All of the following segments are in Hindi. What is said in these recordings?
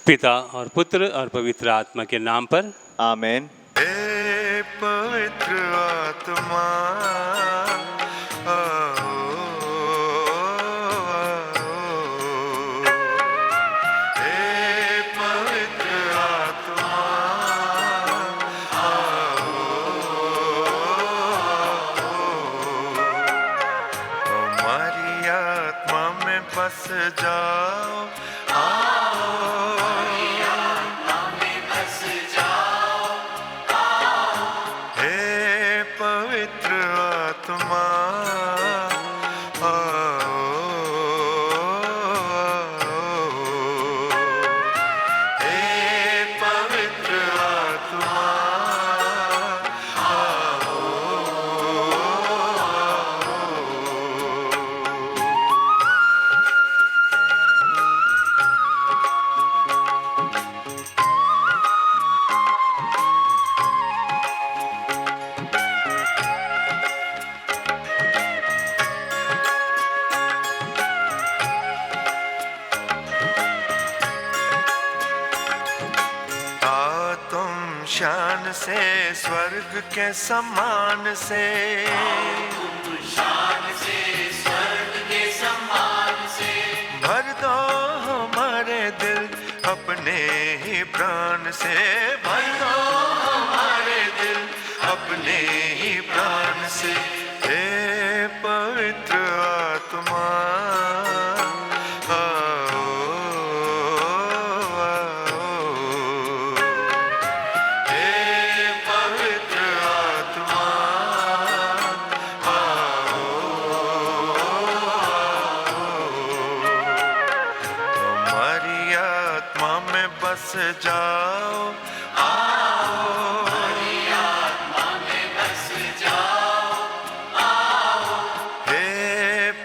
पिता और पुत्र और पवित्र आत्मा के नाम पर आमीन। हे पवित्र आत्मा आओ, हे पवित्र आत्मा आओ, हमारी आत्मा में बस जाओ। हे पवित्र आत्मा आओ, हे पवित्र आत्मा आओ। आओ तुम शान से स्वर्ग के समान से, भर दो हमारे दिल अपने ही प्राण से, भर दो हमारे दिल अपने ही प्राण से। हे पवित्र आत्मा आओ, हे पवित्र आत्मा आओ, हमारी आत्मा में बस जाओ। हे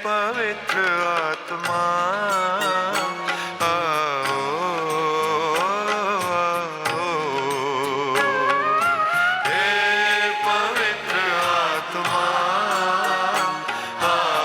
पवित्र आत्मा आओ, हे पवित्र आत्मा आओ।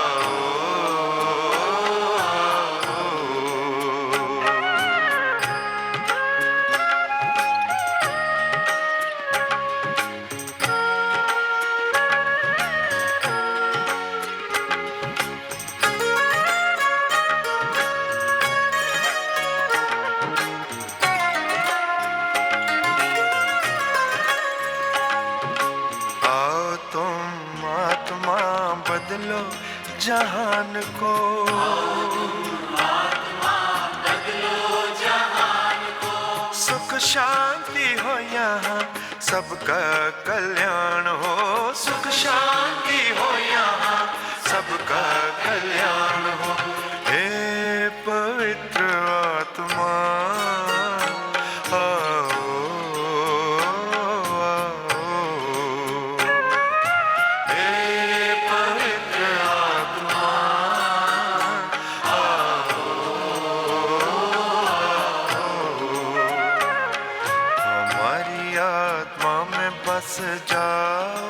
आओ तुम आत्मा बदलो जहान को, सुख शांति हो यहाँ सबका कल्याण हो, सुख शांति हो यहाँ सबका कल्याण हो। हे पवित्र आत्मा आओ, हे पवित्र आत्मा हमारी आत्मा में बस जाओ।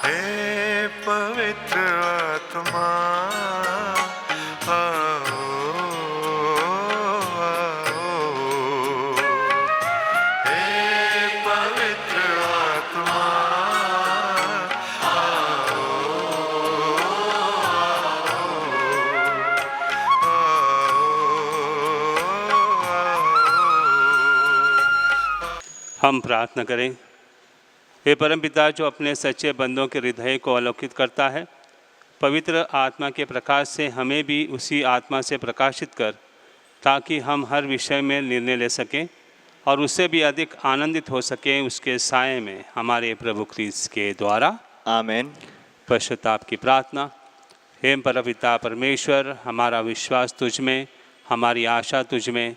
हे पवित्र आत्मा आओ, हे पवित्र आत्मा हम प्रार्थना करें। हे परमपिता, जो अपने सच्चे बंदों के हृदय को आलोकित करता है, पवित्र आत्मा के प्रकाश से हमें भी उसी आत्मा से प्रकाशित कर, ताकि हम हर विषय में निर्णय ले सकें और उससे भी अधिक आनंदित हो सकें उसके साये में, हमारे प्रभु क्रिस्त के द्वारा। आमीन। पश्चाताप की प्रार्थना। हे परमपिता परमेश्वर, हमारा विश्वास तुझ में, हमारी आशा तुझ में,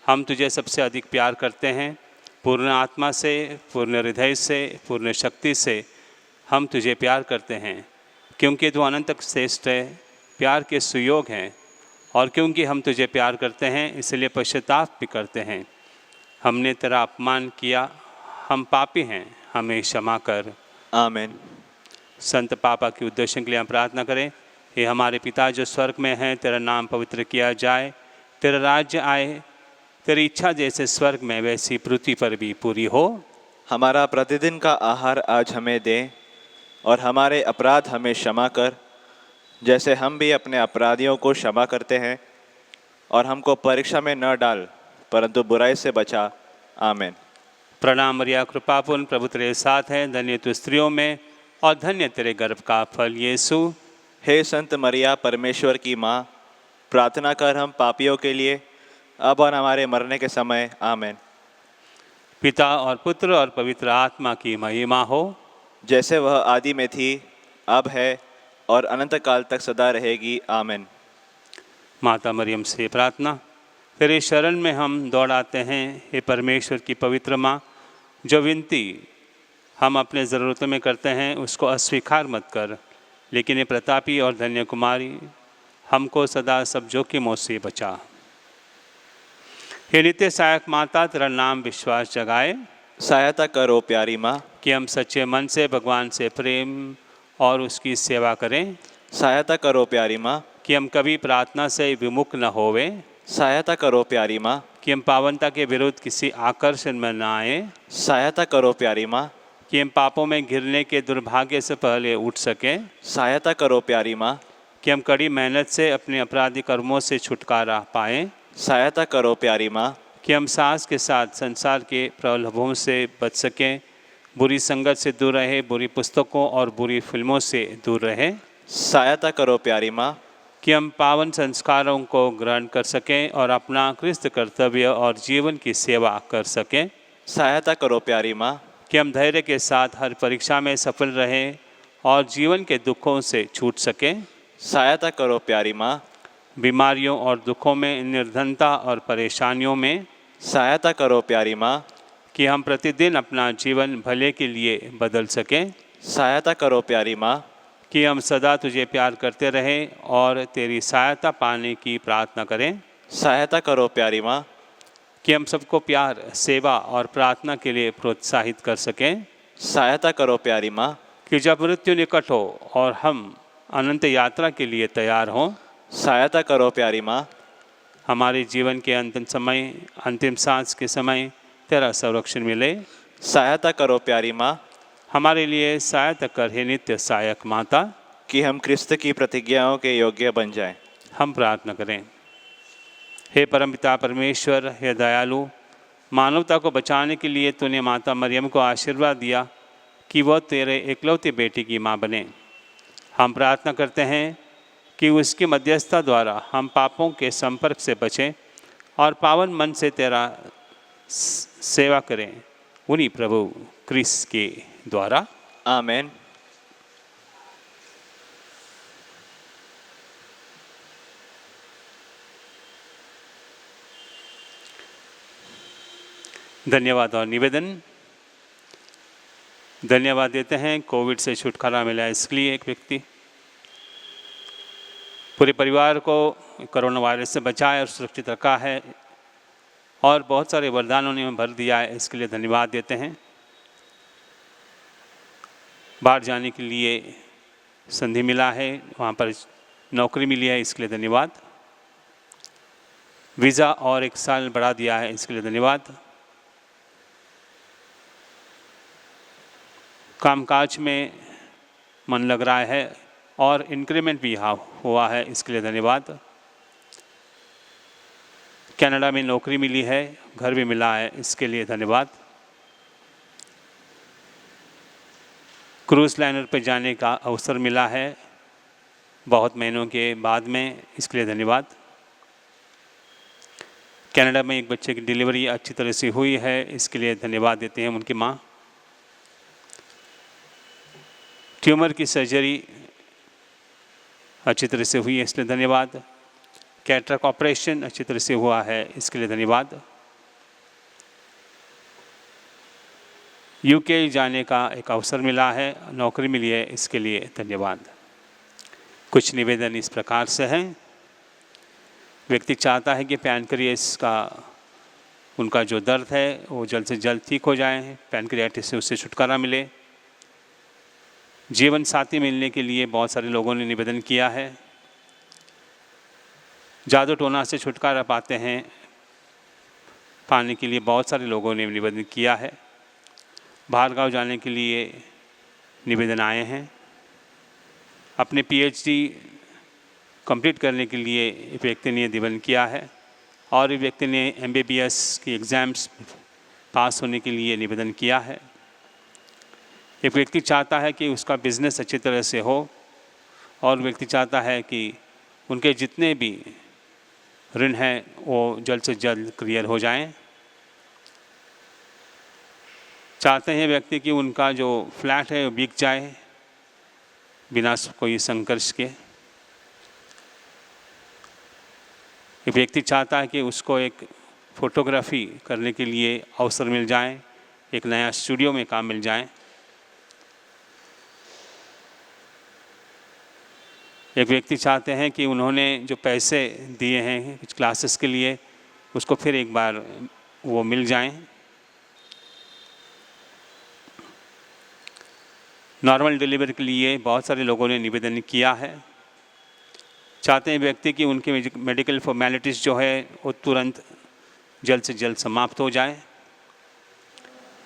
हम तुझे सबसे अधिक प्यार करते हैं। पूर्ण आत्मा से, पूर्ण हृदय से, पूर्ण शक्ति से हम तुझे प्यार करते हैं, क्योंकि तू अनंत तक श्रेष्ठ है, प्यार के सुयोग हैं। और क्योंकि हम तुझे प्यार करते हैं, इसलिए पश्चाताप भी करते हैं। हमने तेरा अपमान किया, हम पापी हैं, हमें क्षमा कर। आमीन। संत पापा के उद्देश्य के लिए हम प्रार्थना करें। हे हमारे पिता जो स्वर्ग में हैं, तेरा नाम पवित्र किया जाए, तेरा राज्य आए, तेरी इच्छा जैसे स्वर्ग में वैसी पृथ्वी पर भी पूरी हो। हमारा प्रतिदिन का आहार आज हमें दे, और हमारे अपराध हमें क्षमा कर, जैसे हम भी अपने अपराधियों को क्षमा करते हैं, और हमको परीक्षा में न डाल, परंतु बुराई से बचा। आमीन। प्रणाम मरिया, कृपापूर्ण, प्रभु तेरे साथ है, धन्य तू स्त्रियों में और धन्य तेरे गर्भ का फल यीशु। हे संत मरिया, परमेश्वर की माँ, प्रार्थना कर हम पापियों के लिए, अब और हमारे मरने के समय। आमीन। पिता और पुत्र और पवित्र आत्मा की महिमा हो, जैसे वह आदि में थी, अब है, और अनंत काल तक सदा रहेगी। आमीन। माता मरियम से प्रार्थना। तेरे शरण में हम दौड़ाते हैं, हे परमेश्वर की पवित्र माँ, जो विनती हम अपने ज़रूरतों में करते हैं उसको अस्वीकार मत कर, लेकिन ये प्रतापी और धन्य कुमारी हमको सदा सब जोखिमों से बचा। हे नित्य सहायक माता, तेरा नाम विश्वास जगाए, सहायता करो प्यारी माँ, कि हम सच्चे मन से भगवान से प्रेम और उसकी सेवा करें, सहायता करो प्यारी माँ, कि हम कभी प्रार्थना से विमुख न होवे, सहायता करो प्यारी माँ, कि हम पावनता के विरुद्ध किसी आकर्षण में न आए, सहायता करो प्यारी माँ, कि हम पापों में गिरने के दुर्भाग्य से पहले उठ सकें, सहायता करो प्यारी माँ, कि हम कड़ी मेहनत से अपने अपराधी कर्मों से छुटकारा पाएं, सहायता करो प्यारी माँ, कि हम साहस के साथ संसार के प्रलोभों से बच सकें, बुरी संगत से दूर रहे, बुरी पुस्तकों और बुरी फिल्मों से दूर रहें, सहायता करो प्यारी माँ, कि हम पावन संस्कारों को ग्रहण कर सकें और अपना क्रिस्त कर्तव्य और जीवन की सेवा कर सकें, सहायता करो प्यारी माँ, कि हम धैर्य के साथ हर परीक्षा में सफल रहें और जीवन के दुखों से छूट सकें, सहायता करो प्यारी माँ, बीमारियों और दुखों में, निर्धनता और परेशानियों में, सहायता करो प्यारी माँ, कि हम प्रतिदिन अपना जीवन भले के लिए बदल सकें, सहायता करो प्यारी माँ, कि हम सदा तुझे प्यार करते रहें और तेरी सहायता पाने की प्रार्थना करें, सहायता करो प्यारी माँ, कि हम सबको प्यार, सेवा और प्रार्थना के लिए प्रोत्साहित कर सकें, सहायता करो प्यारी माँ, कि जब मृत्यु निकट हो और हम अनंत यात्रा के लिए तैयार हों, सहायता करो प्यारी माँ, हमारे जीवन के अंतिम समय, अंतिम सांस के समय तेरा संरक्षण मिले, सहायता करो प्यारी माँ, हमारे लिए सहायता कर हे नित्य सहायक माता, कि हम क्रिस्त की प्रतिज्ञाओं के योग्य बन जाएं। हम प्रार्थना करें। हे परमपिता परमेश्वर, हे दयालु, मानवता को बचाने के लिए तूने माता मरियम को आशीर्वाद दिया कि वह तेरे एकलौते बेटे की माँ बने। हम प्रार्थना करते हैं कि उसकी मध्यस्थता द्वारा हम पापों के संपर्क से बचें और पावन मन से तेरा सेवा करें, उन्हीं प्रभु क्रिस्त के द्वारा। आमीन। धन्यवाद और निवेदन। धन्यवाद देते हैं, कोविड से छुटकारा मिला इसके लिए एक व्यक्ति पूरे परिवार को कोरोना वायरस से बचाए और सुरक्षित रखा है और बहुत सारे वरदानों ने भर दिया है, इसके लिए धन्यवाद देते हैं। बाहर जाने के लिए संधि मिला है, वहाँ पर नौकरी मिली है, इसके लिए धन्यवाद। वीज़ा और 1 साल बढ़ा दिया है, इसके लिए धन्यवाद। कामकाज में मन लग रहा है और इंक्रीमेंट भी हुआ है, इसके लिए धन्यवाद। कनाडा में नौकरी मिली है, घर भी मिला है, इसके लिए धन्यवाद। क्रूज़ लाइनर पर जाने का अवसर मिला है बहुत महीनों के बाद में, इसके लिए धन्यवाद। कनाडा में एक बच्चे की डिलीवरी अच्छी तरह से हुई है, इसके लिए धन्यवाद देते हैं उनकी माँ। ट्यूमर की सर्जरी अच्छी तरह से हुई है, इसलिए धन्यवाद। कैटरेक्ट ऑपरेशन अच्छी तरह से हुआ है, इसके लिए धन्यवाद। यूके जाने का एक अवसर मिला है, नौकरी मिली है, इसके लिए धन्यवाद। कुछ निवेदन इस प्रकार से हैं। व्यक्ति चाहता है कि पैनक्रियास का उनका जो दर्द है वो जल्द से जल्द ठीक हो जाए, पैनक्रियाटिस से उससे छुटकारा मिले। जीवन साथी मिलने के लिए बहुत सारे लोगों ने निवेदन किया है। जादू टोना से छुटकारा पाते पाने के लिए बहुत सारे लोगों ने निवेदन किया है। बाहर गाँव जाने के लिए निवेदन आए हैं। अपने पीएचडी कंप्लीट करने के लिए एक व्यक्ति ने निवेदन किया है और एक व्यक्ति ने एमबीबीएस की एग्ज़ाम्स पास होने के लिए निवेदन किया है। एक व्यक्ति चाहता है कि उसका बिज़नेस अच्छी तरह से हो और व्यक्ति चाहता है कि उनके जितने भी ऋण हैं वो जल्द से जल्द क्लियर हो जाएं। चाहते हैं व्यक्ति कि उनका जो फ्लैट है वो बिक जाए बिना कोई संघर्ष के। एक व्यक्ति चाहता है कि उसको एक फ़ोटोग्राफी करने के लिए अवसर मिल जाए, एक नया स्टूडियो में काम मिल जाए। एक व्यक्ति चाहते हैं कि उन्होंने जो पैसे दिए हैं कुछ क्लासेस के लिए उसको फिर एक बार वो मिल जाएं। नॉर्मल डिलीवरी के लिए बहुत सारे लोगों ने निवेदन किया है। चाहते हैं व्यक्ति कि उनके मेडिकल फॉर्मेलिटीज़ जो है वो तुरंत जल्द से जल्द समाप्त हो जाए।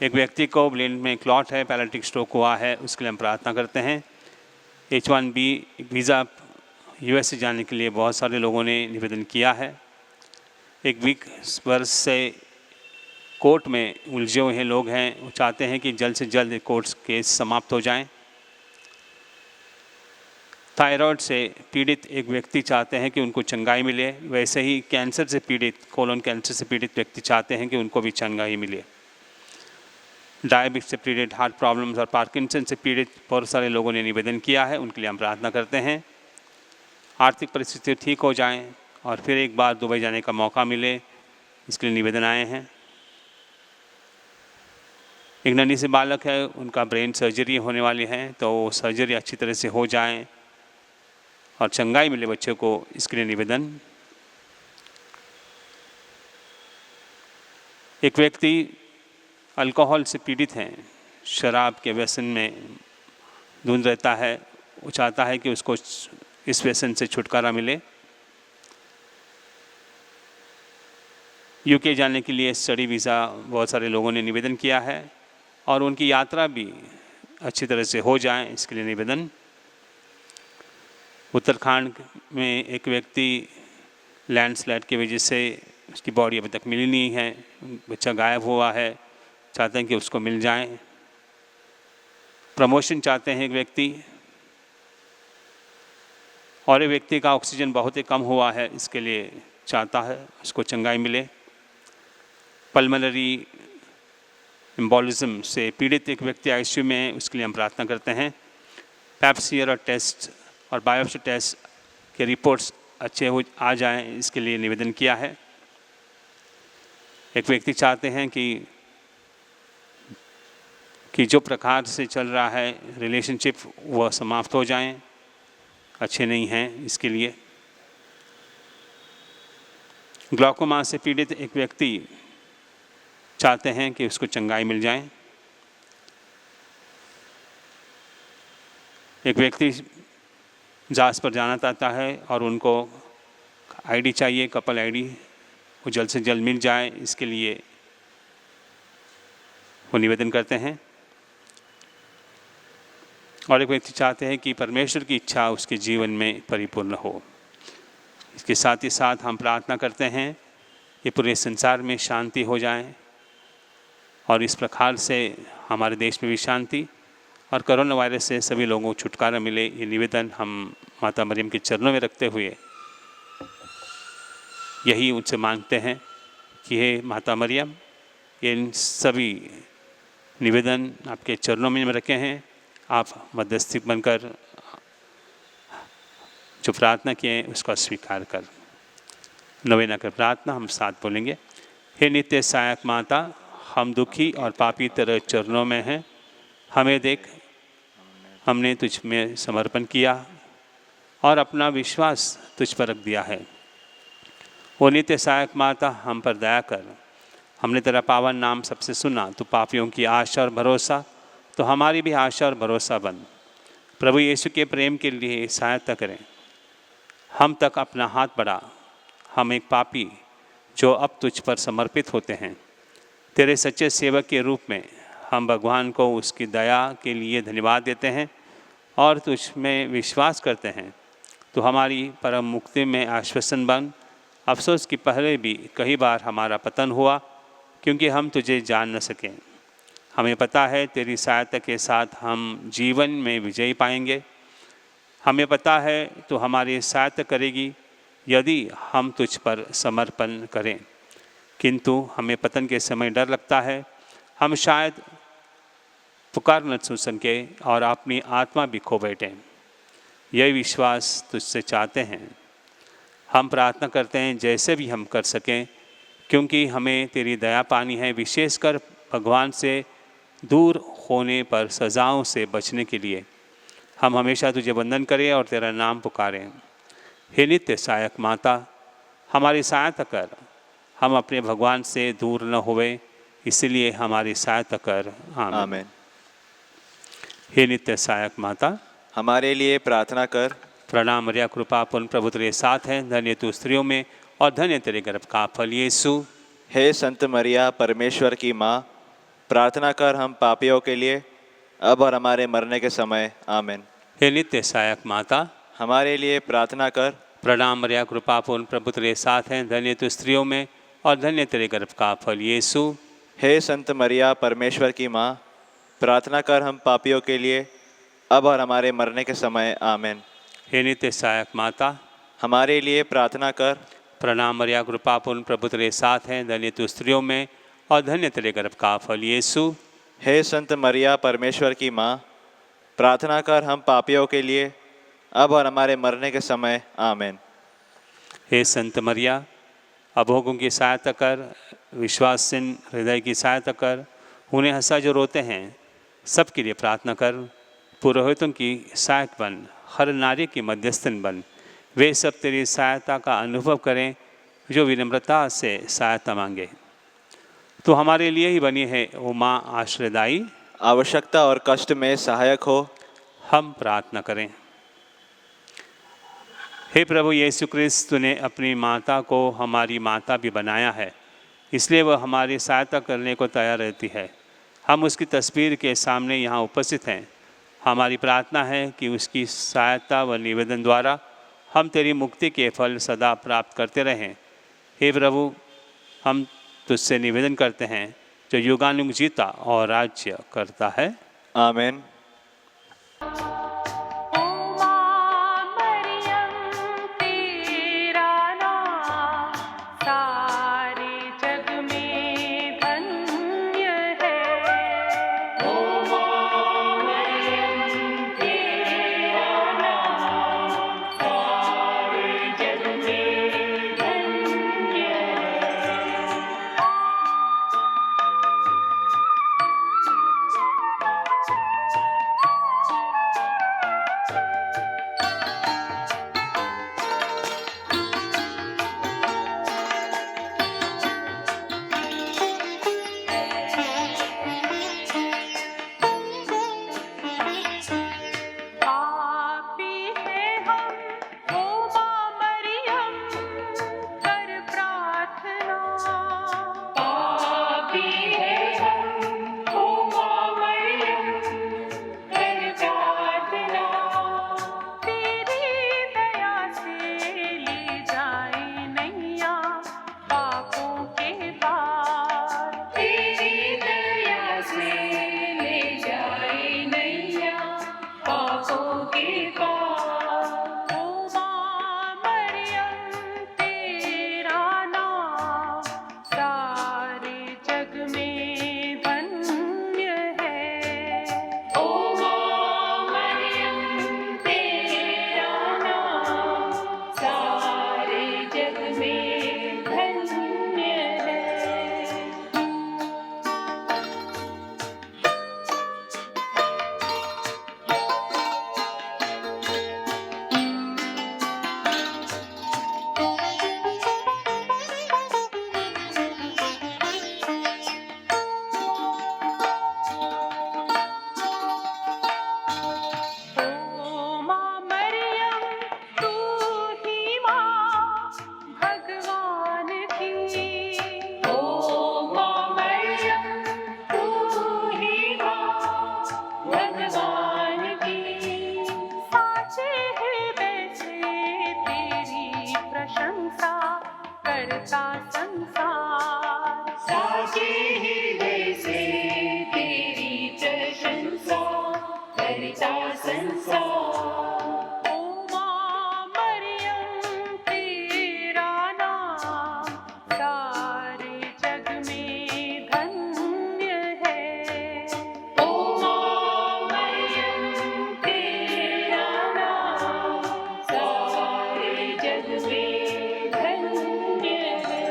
एक व्यक्ति को ब्रेन में क्लॉट है, पैरालिटिक स्ट्रोक हुआ है, उसके लिए हम प्रार्थना करते हैं। H1B वीज़ा यूएस से जाने के लिए बहुत सारे लोगों ने निवेदन किया है। एक 20 वर्ष से कोर्ट में उलझे हुए लोग हैं, वो चाहते हैं कि जल्द से जल्द कोर्ट केस समाप्त हो जाएं। थायराइड से पीड़ित एक व्यक्ति चाहते हैं कि उनको चंगाई मिले। वैसे ही कैंसर से पीड़ित, कोलोन कैंसर से पीड़ित व्यक्ति चाहते हैं कि उनको भी चंगाई मिले। डायबिटीज से पीड़ित, हार्ट प्रॉब्लम्स और पार्किंसन से पीड़ित बहुत सारे लोगों ने निवेदन किया है, उनके लिए हम प्रार्थना करते हैं। आर्थिक परिस्थिति ठीक हो जाएं और फिर एक बार दुबई जाने का मौका मिले, इसके लिए निवेदन आए हैं। एक नन्ही से बालक है, उनका ब्रेन सर्जरी होने वाली है, तो वो सर्जरी अच्छी तरह से हो जाए और चंगाई मिले बच्चों को, इसके लिए निवेदन। एक व्यक्ति अल्कोहल से पीड़ित हैं, शराब के व्यसन में धुंध रहता है, वो चाहता है कि उसको इस व्यसन से छुटकारा मिले। यूके जाने के लिए स्टडी वीज़ा बहुत सारे लोगों ने निवेदन किया है और उनकी यात्रा भी अच्छी तरह से हो जाए, इसके लिए निवेदन। उत्तराखंड में एक व्यक्ति लैंडस्लाइड की वजह से उसकी बॉडी अभी तक मिली नहीं है, बच्चा गायब हुआ है, चाहते हैं कि उसको मिल जाए। प्रमोशन चाहते हैं एक व्यक्ति, और एक व्यक्ति का ऑक्सीजन बहुत ही कम हुआ है, इसके लिए चाहता है उसको चंगाई मिले। पल्मोनरी एम्बोलिज्म से पीड़ित एक व्यक्ति आईसीयू में है, उसके लिए हम प्रार्थना करते हैं। पैप्सियर और टेस्ट और बायोप्सी टेस्ट के रिपोर्ट्स अच्छे हो आ जाएं, इसके लिए निवेदन किया है। एक व्यक्ति चाहते हैं कि जो प्रकार से चल रहा है रिलेशनशिप वह समाप्त हो जाएं, अच्छे नहीं हैं, इसके लिए। ग्लाइकोमा से पीड़ित एक व्यक्ति चाहते हैं कि उसको चंगाई मिल जाए। एक व्यक्ति जांच पर जाना चाहता है और उनको आईडी चाहिए, कपल आईडी, वो जल्द से जल्द मिल जाए, इसके लिए वो निवेदन करते हैं। और एक व्यक्ति चाहते हैं कि परमेश्वर की इच्छा उसके जीवन में परिपूर्ण हो। इसके साथ ही साथ हम प्रार्थना करते हैं कि पूरे संसार में शांति हो जाए और इस प्रकार से हमारे देश में भी शांति और कोरोना वायरस से सभी लोगों को छुटकारा मिले। ये निवेदन हम माता मरियम के चरणों में रखते हुए यही उनसे मांगते हैं कि हे माता मरियम, ये इन सभी निवेदन आपके चरणों में रखे हैं, आप मध्यस्थी बनकर जो प्रार्थना किए उसका स्वीकार कर। नवेना कर प्रार्थना हम साथ बोलेंगे। हे नित्य सहायक माता, हम दुखी और पापी तेरे चरणों में हैं, हमें देख, हमने तुझ में समर्पण किया और अपना विश्वास तुझ पर रख दिया है। वो नित्य सहायक माता, हम पर दया कर। हमने तेरा पावन नाम सबसे सुना, तो पापियों की आशा और भरोसा, तो हमारी भी आशा और भरोसा बन। प्रभु यीशु के प्रेम के लिए सहायता करें। हम तक अपना हाथ बढ़ा हम एक पापी जो अब तुझ पर समर्पित होते हैं, तेरे सच्चे सेवक के रूप में हम भगवान को उसकी दया के लिए धन्यवाद देते हैं और तुझ में विश्वास करते हैं। तो हमारी परम मुक्ति में आश्वासन बन। अफसोस कि पहले भी कई बार हमारा पतन हुआ क्योंकि हम तुझे जान न सके। हमें पता है तेरी सहायता के साथ हम जीवन में विजय पाएंगे। हमें पता है तो हमारी सहायता करेगी यदि हम तुझ पर समर्पण करें, किंतु हमें पतन के समय डर लगता है। हम शायद पुकार न सुन सके और अपनी आत्मा भी खो बैठें। यह विश्वास तुझसे चाहते हैं। हम प्रार्थना करते हैं जैसे भी हम कर सकें, क्योंकि हमें तेरी दया पानी है, विशेषकर भगवान से दूर होने पर सज़ाओं से बचने के लिए। हम हमेशा तुझे वंदन करें और तेरा नाम पुकारें। हे नित्य सहायक माता, हमारी सहायता कर। हम अपने भगवान से दूर न होवे, इसलिए हमारी सहायता कर। आमीन। हे नित्य सहायक माता, हमारे लिए प्रार्थना कर। प्रणाम मरिया, कृपा पूर्ण प्रभु तेरे साथ है, धन्य तू स्त्रियों में और धन्य तेरे गर्भ का फल यीशु। हे संत मरिया, परमेश्वर की माँ, प्रार्थना कर हम पापियों के लिए, अब और हमारे मरने के समय। आमीन। हे नित्य सहायक माता, हमारे लिए प्रार्थना कर। प्रणाम मरिया, कृपा पूर्ण प्रभु तेरे साथ है, धन्य तू स्त्रियों में और धन्य तेरे गर्भ का फल यीशु। हे संत मरिया, परमेश्वर की माँ, प्रार्थना कर हम पापियों के लिए, अब और हमारे मरने के समय। आमीन। हे नित्य सहायक माता, हमारे लिए प्रार्थना कर। प्रणाम मरिया, कृपा पूर्ण प्रभु तेरे साथ है, धन्य तू स्त्रियों में और धन्य तेरे गर्भ का फल यीशु। हे संत मरिया, परमेश्वर की माँ, प्रार्थना कर हम पापियों के लिए, अब और हमारे मरने के समय। आमीन। हे संत मरिया, अभोगों की सहायता कर, विश्वासीन हृदय की सहायता कर, उन्हें हंसा जो रोते हैं सबके लिए प्रार्थना कर। पुरोहितों की सहायक बन, हर नारी की मध्यस्थन बन। वे सब तेरी सहायता का अनुभव करें जो विनम्रता से सहायता मांगे। तो हमारे लिए ही बनी है वो माँ आश्रयदायी, आवश्यकता और कष्ट में सहायक हो। हम प्रार्थना करें। हे प्रभु यीशु क्रिस्त, तूने अपनी माता को हमारी माता भी बनाया है, इसलिए वह हमारी सहायता करने को तैयार रहती है। हम उसकी तस्वीर के सामने यहाँ उपस्थित हैं। हमारी प्रार्थना है कि उसकी सहायता व निवेदन द्वारा हम तेरी मुक्ति के फल सदा प्राप्त करते रहें। हे प्रभु, हम तुझसे निवेदन करते हैं जो युगानुग जीता और राज्य करता है। आमीन। भगवान की साचे हृदय से तेरी प्रशंसा करता संसार, साचे हृदय से तेरी प्रशंसा करता संसार। ओ माँ मरियम तेरा नाम सारे जग में धन्य है। ओ माँ मरियम तेरा नाम सारे जग में धन्य है।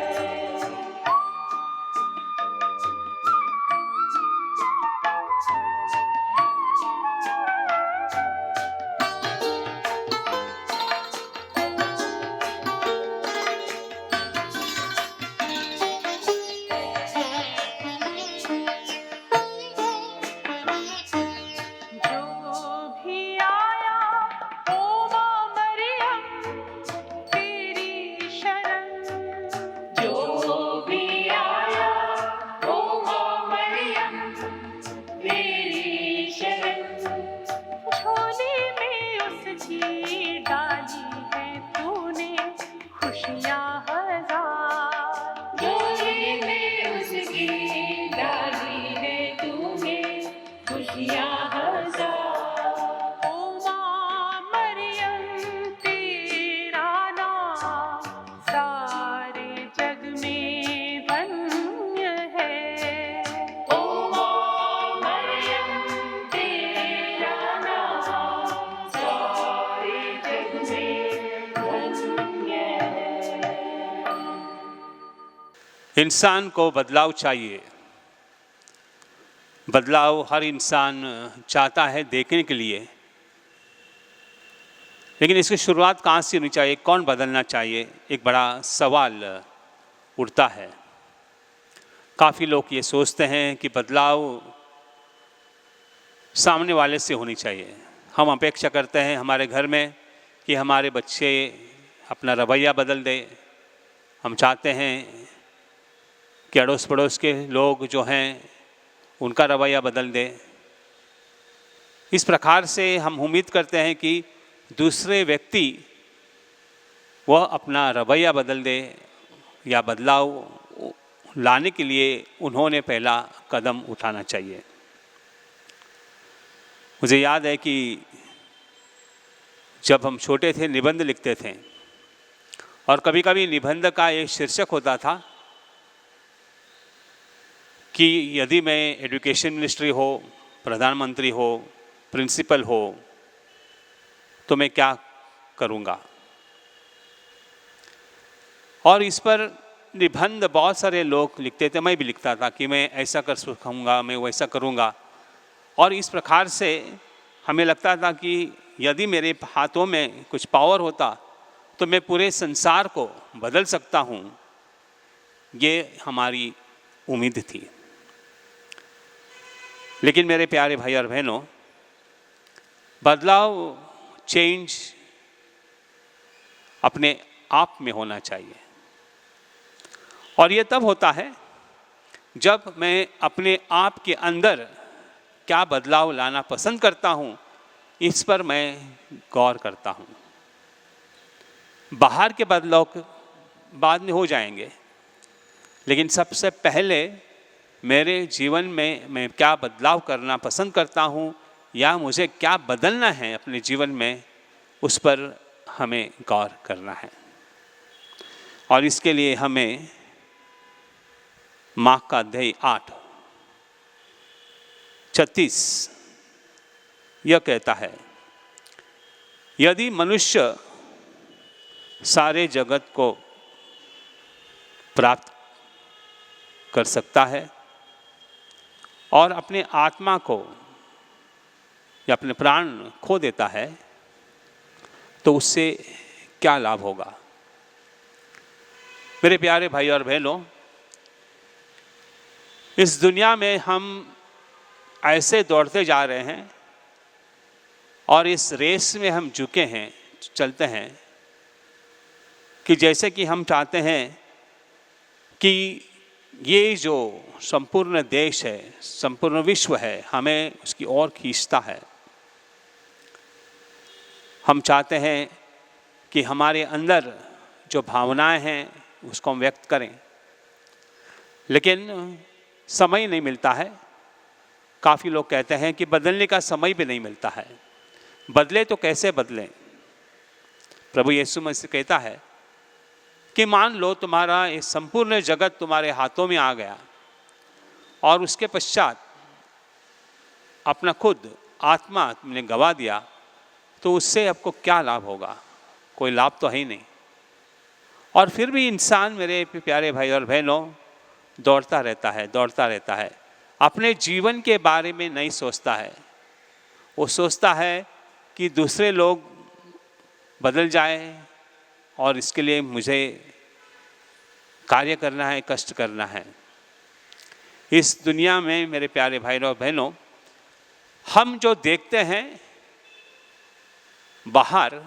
जो भी आया ओ माँ मरियम तेरी शरण, जो भी आया ओ माँ मरियम तेरी शरण। झोली में उसकी डाली है तूने खुशियाँ हजार, झोली में उसकी डाली है तूने खुशियाँ हजार। ओ माँ मरियम तेरा नाम सारे जग में धन्य है। ओ माँ मरियम तेरा नाम सारे जग में धन्य है। इंसान को बदलाव चाहिए। बदलाव हर इंसान चाहता है देखने के लिए, लेकिन इसकी शुरुआत कहाँ से होनी चाहिए, कौन बदलना चाहिए, एक बड़ा सवाल उठता है। काफ़ी लोग ये सोचते हैं कि बदलाव सामने वाले से होनी चाहिए। हम अपेक्षा करते हैं हमारे घर में कि हमारे बच्चे अपना रवैया बदल दें। हम चाहते हैं कि अड़ोस पड़ोस के लोग जो हैं उनका रवैया बदल दे। इस प्रकार से हम उम्मीद करते हैं कि दूसरे व्यक्ति वह अपना रवैया बदल दे या बदलाव लाने के लिए उन्होंने पहला कदम उठाना चाहिए। मुझे याद है कि जब हम छोटे थे निबंध लिखते थे और कभी कभी निबंध का एक शीर्षक होता था कि यदि मैं एजुकेशन मिनिस्ट्री हो, प्रधानमंत्री हो, प्रिंसिपल हो तो मैं क्या करूँगा। और इस पर निबंध बहुत सारे लोग लिखते थे, मैं भी लिखता था कि मैं ऐसा कर सकूँगा, मैं वैसा करूँगा। और इस प्रकार से हमें लगता था कि यदि मेरे हाथों में कुछ पावर होता तो मैं पूरे संसार को बदल सकता हूँ। ये हमारी उम्मीद थी। लेकिन मेरे प्यारे भाई और बहनों, बदलाव, चेंज अपने आप में होना चाहिए। और ये तब होता है जब मैं अपने आप के अंदर क्या बदलाव लाना पसंद करता हूँ, इस पर मैं गौर करता हूँ। बाहर के बदलाव बाद में हो जाएंगे, लेकिन सबसे पहले मेरे जीवन में मैं क्या बदलाव करना पसंद करता हूँ या मुझे क्या बदलना है अपने जीवन में, उस पर हमें गौर करना है। और इसके लिए हमें मार्क का अध्याय 8:36 यह कहता है, यदि मनुष्य सारे जगत को प्राप्त कर सकता है और अपने आत्मा को या अपने प्राण खो देता है तो उससे क्या लाभ होगा। मेरे प्यारे भाई और बहनों, इस दुनिया में हम ऐसे दौड़ते जा रहे हैं और इस रेस में हम झुके हैं, चलते हैं कि जैसे कि हम चाहते हैं कि ये जो संपूर्ण देश है, संपूर्ण विश्व है, हमें उसकी ओर खींचता है। हम चाहते हैं कि हमारे अंदर जो भावनाएं हैं उसको हम व्यक्त करें, लेकिन समय नहीं मिलता है। काफ़ी लोग कहते हैं कि बदलने का समय भी नहीं मिलता है। बदले तो कैसे बदलें? प्रभु यीशु मसीह कहता है कि मान लो तुम्हारा ये संपूर्ण जगत तुम्हारे हाथों में आ गया और उसके पश्चात अपना खुद आत्मा तुमने गवा दिया, तो उससे आपको क्या लाभ होगा? कोई लाभ तो है ही नहीं। और फिर भी इंसान, मेरे प्यारे भाई और बहनों, दौड़ता रहता है, अपने जीवन के बारे में नहीं सोचता है। वो सोचता है कि दूसरे लोग बदल जाए और इसके लिए मुझे कार्य करना है, कष्ट करना है। इस दुनिया में मेरे प्यारे भाई और बहनों, हम जो देखते हैं बाहर,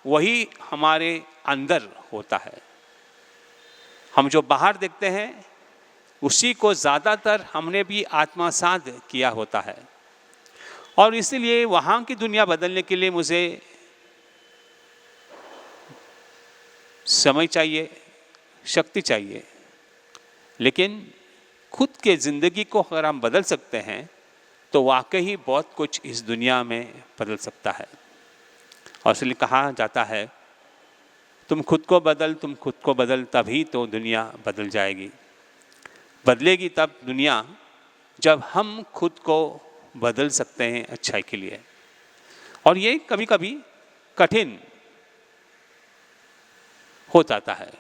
वही हमारे अंदर होता है। हम जो बाहर देखते हैं उसी को ज़्यादातर हमने भी आत्मसात किया होता है। और इसीलिए वहाँ की दुनिया बदलने के लिए मुझे समय चाहिए, शक्ति चाहिए। लेकिन खुद के ज़िंदगी को अगर हम बदल सकते हैं तो वाकई बहुत कुछ इस दुनिया में बदल सकता है। और इसलिए कहा जाता है, तुम खुद को बदल, तभी तो दुनिया बदल जाएगी। बदलेगी तब दुनिया जब हम खुद को बदल सकते हैं अच्छाई के लिए। और ये कभी कभी कठिन हो जाता है।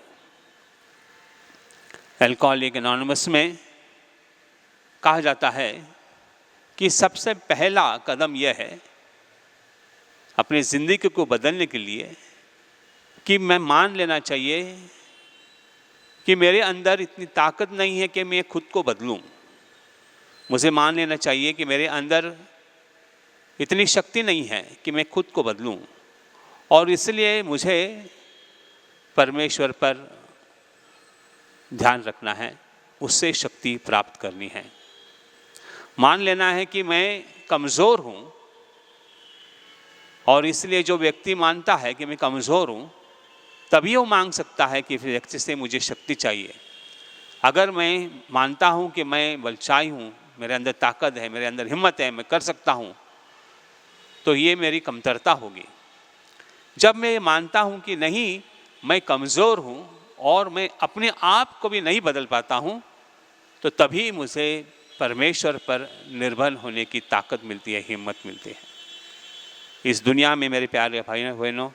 अल्कोहलिक एनोनिमस में कहा जाता है कि सबसे पहला कदम यह है अपनी ज़िंदगी को बदलने के लिए कि मैं मान लेना चाहिए कि मेरे अंदर इतनी ताकत नहीं है कि मैं खुद को बदलूं। मुझे मान लेना चाहिए कि मेरे अंदर इतनी शक्ति नहीं है कि मैं खुद को बदलूं, और इसलिए मुझे परमेश्वर पर ध्यान रखना है, उससे शक्ति प्राप्त करनी है। मान लेना है कि मैं कमज़ोर हूँ, और इसलिए जो व्यक्ति मानता है कि मैं कमज़ोर हूँ, तभी वो मांग सकता है कि व्यक्ति से मुझे शक्ति चाहिए। अगर मैं मानता हूँ कि मैं बलशाली हूँ, मेरे अंदर ताकत है, मेरे अंदर हिम्मत है, मैं कर सकता हूँ, तो ये मेरी कमतरता होगी। जब मैं मानता हूँ कि नहीं, मैं कमज़ोर हूँ और मैं अपने आप को भी नहीं बदल पाता हूँ, तो तभी मुझे परमेश्वर पर निर्भर होने की ताकत मिलती है, हिम्मत मिलती है। इस दुनिया में मेरे प्यारे भाई बहनों,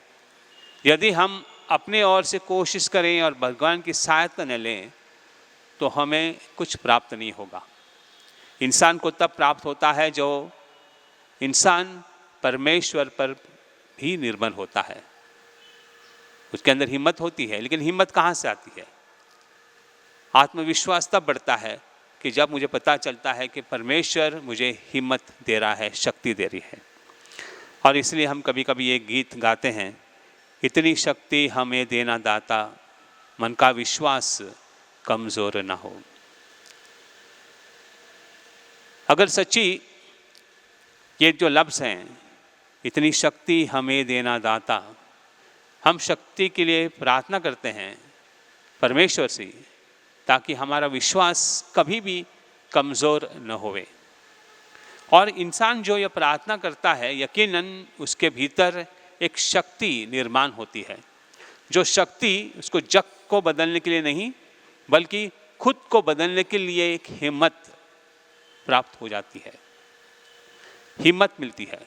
यदि हम अपने ओर से कोशिश करें और भगवान की सहायता न लें, तो हमें कुछ प्राप्त नहीं होगा। इंसान को तब प्राप्त होता है जो इंसान परमेश्वर पर भी निर्भर होता है। उसके अंदर हिम्मत होती है, लेकिन हिम्मत कहाँ से आती है? आत्मविश्वास तब बढ़ता है कि जब मुझे पता चलता है कि परमेश्वर मुझे हिम्मत दे रहा है, शक्ति दे रही है। और इसलिए हम कभी कभी एक गीत गाते हैं, इतनी शक्ति हमें देना दाता, मन का विश्वास कमज़ोर ना हो। अगर सच्ची ये जो लफ्ज़ हैं, इतनी शक्ति हमें देना दाता, हम शक्ति के लिए प्रार्थना करते हैं परमेश्वर से, ताकि हमारा विश्वास कभी भी कमज़ोर न होवे। और इंसान जो यह प्रार्थना करता है, यकीनन उसके भीतर एक शक्ति निर्माण होती है, जो शक्ति उसको जग को बदलने के लिए नहीं, बल्कि खुद को बदलने के लिए एक हिम्मत प्राप्त हो जाती है, हिम्मत मिलती है।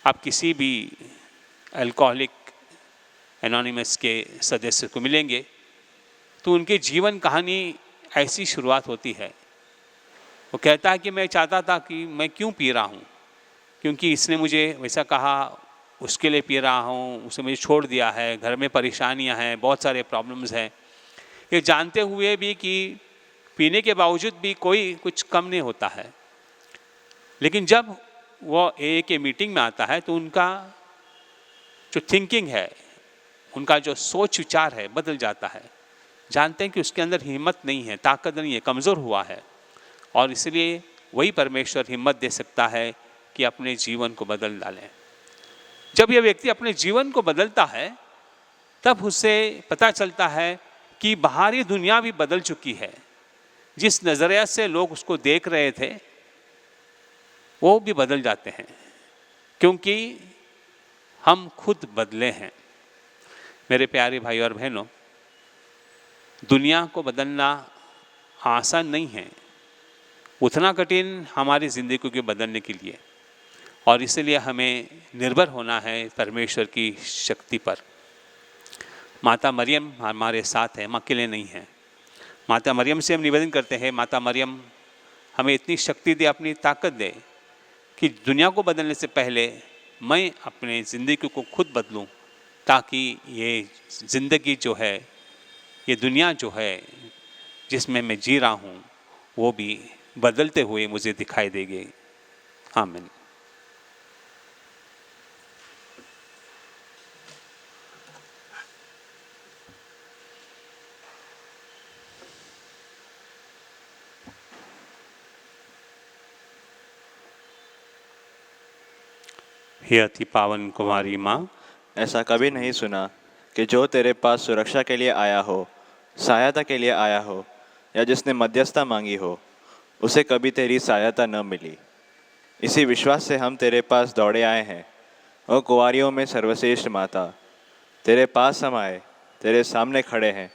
आप किसी भी अल्कोहलिक एनोनिमस के सदस्य को मिलेंगे तो उनके जीवन कहानी ऐसी शुरुआत होती है। वो कहता है कि मैं चाहता था कि मैं क्यों पी रहा हूँ, क्योंकि इसने मुझे वैसा कहा, उसके लिए पी रहा हूँ, उसने मुझे छोड़ दिया है, घर में परेशानियाँ हैं, बहुत सारे प्रॉब्लम्स हैं। ये जानते हुए भी कि पीने के बावजूद भी कोई कुछ कम नहीं होता है। लेकिन जब वो एक मीटिंग में आता है तो उनका जो थिंकिंग है, उनका जो सोच विचार है, बदल जाता है। जानते हैं कि उसके अंदर हिम्मत नहीं है, ताकत नहीं है, कमज़ोर हुआ है, और इसलिए वही परमेश्वर हिम्मत दे सकता है कि अपने जीवन को बदल डालें। जब यह व्यक्ति अपने जीवन को बदलता है तब उसे पता चलता है कि बाहरी दुनिया भी बदल चुकी है। जिस नज़रिया से लोग उसको देख रहे थे वो भी बदल जाते हैं, क्योंकि हम खुद बदले हैं। मेरे प्यारे भाई और बहनों, दुनिया को बदलना आसान नहीं है, उतना कठिन हमारी ज़िंदगी को बदलने के लिए, और इसलिए हमें निर्भर होना है परमेश्वर की शक्ति पर। माता मरियम हमारे साथ है, हम अकेले नहीं हैं। माता मरियम से हम निवेदन करते हैं, माता मरियम हमें इतनी शक्ति दे, अपनी ताकत दे कि दुनिया को बदलने से पहले मैं अपने ज़िंदगी को खुद बदलूं, ताकि ये ज़िंदगी जो है, ये दुनिया जो है जिसमें मैं जी रहा हूँ, वो भी बदलते हुए मुझे दिखाई देगी। आमीन। हे अति पावन कुमारी माँ, ऐसा कभी नहीं सुना कि जो तेरे पास सुरक्षा के लिए आया हो, सहायता के लिए आया हो, या जिसने मध्यस्थता मांगी हो, उसे कभी तेरी सहायता न मिली। इसी विश्वास से हम तेरे पास दौड़े आए हैं। ओ कुंवारियों में सर्वश्रेष्ठ माता, तेरे पास हम आए, तेरे सामने खड़े हैं,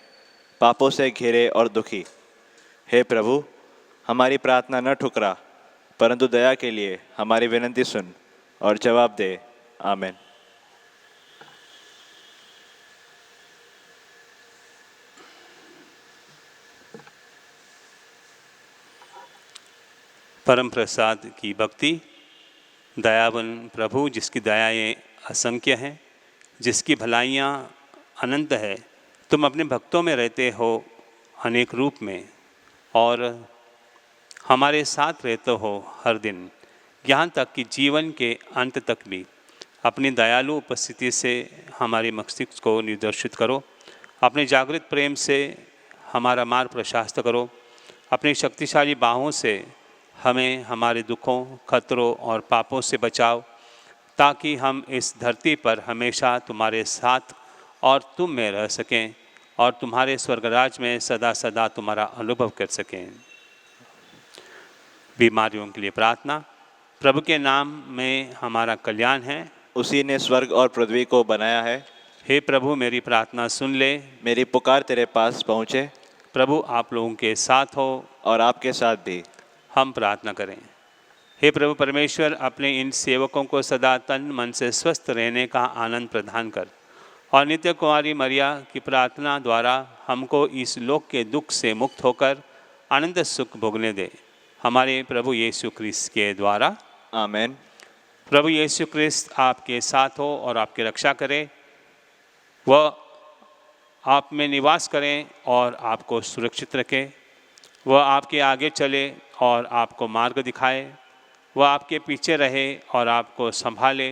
पापों से घिरे और दुखी। हे प्रभु, हमारी प्रार्थना न ठुकरा, परंतु दया के लिए हमारी विनती सुन और जवाब दे। आमीन। परम प्रसाद की भक्ति। दयावन प्रभु, जिसकी दयाएँ असंख्य हैं, जिसकी भलाइयाँ अनंत है, तुम अपने भक्तों में रहते हो अनेक रूप में, और हमारे साथ रहते हो हर दिन, यहाँ तक कि जीवन के अंत तक भी। अपनी दयालु उपस्थिति से हमारे मस्तिष्क को निर्देशित करो, अपने जागृत प्रेम से हमारा मार्ग प्रशस्त करो, अपनी शक्तिशाली बाहों से हमें हमारे दुखों, खतरों और पापों से बचाओ, ताकि हम इस धरती पर हमेशा तुम्हारे साथ और तुम में रह सकें, और तुम्हारे स्वर्गराज में सदा सदा तुम्हारा अनुभव कर सकें। बीमारियों के लिए प्रार्थना। प्रभु के नाम में हमारा कल्याण है, उसी ने स्वर्ग और पृथ्वी को बनाया है। हे प्रभु, मेरी प्रार्थना सुन ले। मेरी पुकार तेरे पास पहुँचे। प्रभु आप लोगों के साथ हो और आपके साथ भी। हम प्रार्थना करें। हे प्रभु परमेश्वर, अपने इन सेवकों को सदा तन मन से स्वस्थ रहने का आनंद प्रदान कर, और नित्य कुमारी मरिया की प्रार्थना द्वारा हमको इस लोक के दुख से मुक्त होकर अनंत सुख भोगने दे। हमारे प्रभु यीशु क्रिस्त के द्वारा। आमीन। प्रभु यीशु क्रिस्त आपके साथ हो और आपकी रक्षा करे, वह आप में निवास करें और आपको सुरक्षित रखे, वह आपके आगे चले और आपको मार्ग दिखाए, वह आपके पीछे रहे और आपको संभाले,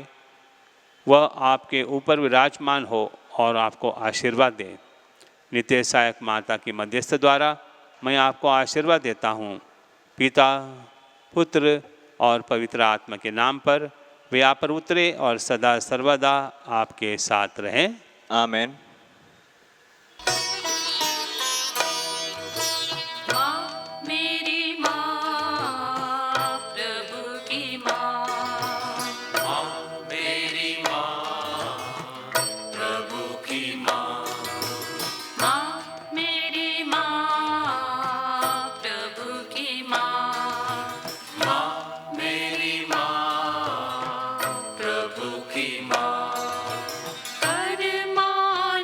वह आपके ऊपर विराजमान हो और आपको आशीर्वाद दे। नित्य सहायक माता की मध्यस्थ द्वारा मैं आपको आशीर्वाद देता हूँ। पिता, पुत्र और पवित्र आत्मा के नाम पर वे आप पर उतरे और सदा सर्वदा आपके साथ रहें। आमीन। माँ मेरी माँ, प्रभु की माँ। माँ मेरी माँ, प्रभु की माँ। माँ मेरी माँ, प्रभु की माँ। माँ मेरी माँ, प्रभु की माँ। कर माँ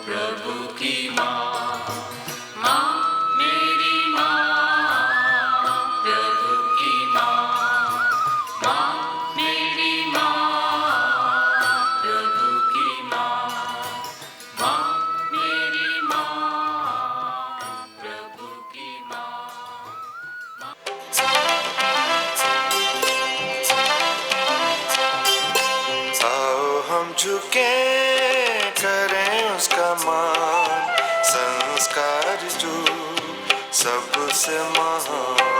प्रभु की माँ माँ मेरी माँ प्रभु की माँ माँ मेरी माँ प्रभु की माँ माँ मेरी माँ प्रभु की माँ आओ हम झुके करें उसका मान, संस्कार जो सबसे महान।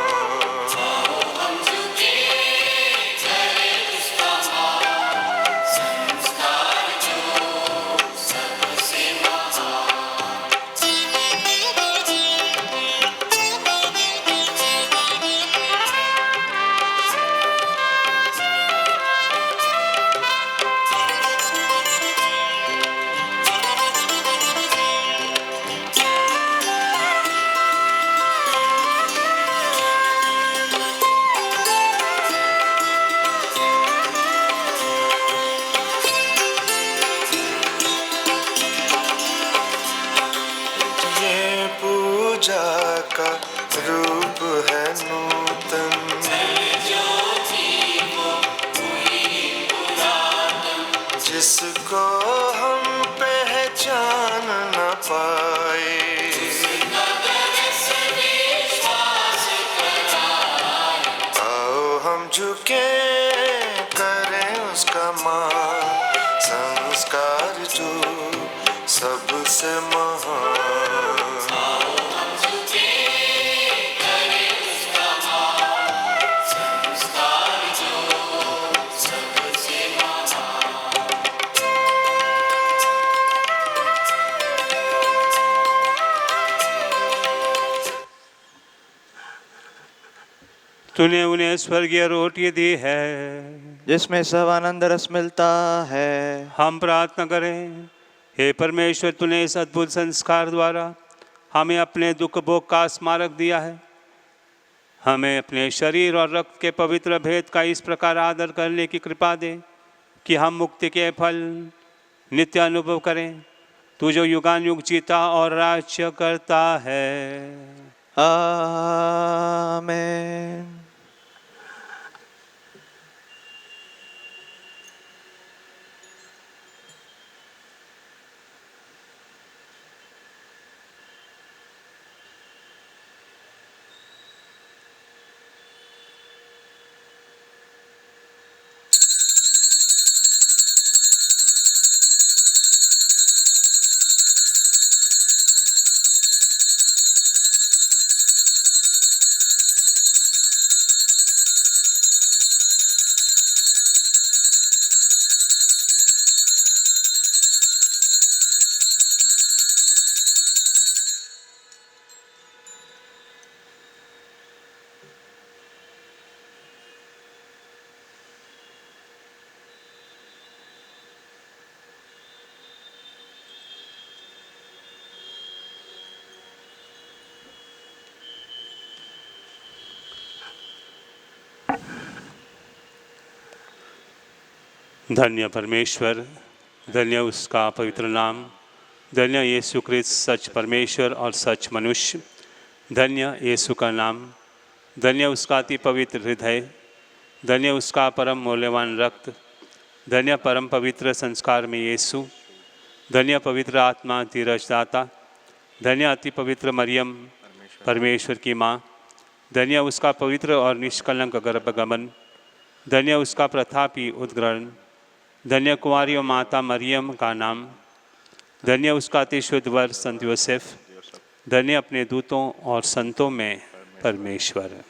ये पूजा का रूप है नूतन, जिसको हम पहचान न पाए। आओ हम झुके करें उसका मान, संस्कार जो सबसे महान। तूने उन्हें स्वर्गीय रोटी दी है, जिसमें सब आनंद रस मिलता है। हम प्रार्थना करें। हे परमेश्वर, तूने इस अद्भुत संस्कार द्वारा हमें अपने दुख भोग का स्मारक दिया है। हमें अपने शरीर और रक्त के पवित्र भेद का इस प्रकार आदर करने की कृपा दे कि हम मुक्ति के फल नित्य अनुभव करें। तू जो युगानुयुग जीता और राज्य करता है। आमेन। धन्य परमेश्वर, धन्य उसका पवित्र नाम, धन्य यीशु क्रिस्त सच परमेश्वर और सच मनुष्य, धन्य यीशु का नाम, धन्य उसका अति पवित्र हृदय, धन्य उसका परम मूल्यवान रक्त, धन्य परम पवित्र संस्कार में यीशु, धन्य पवित्र आत्मा धीरजदाता, धन्य अति पवित्र मरियम परमेश्वर की माँ, धन्य उसका पवित्र और निष्कलंक गर्भगमन, धन्य उसका प्रतापी उद्ग्रहण, धन्य कुंवारी माता मरियम का नाम, धन्य उसका अति शुद्ध वर संत यूसुफ, धन्य अपने दूतों और संतों में परमेश्वर।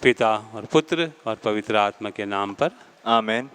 पिता और पुत्र और पवित्र आत्मा के नाम पर। आमीन।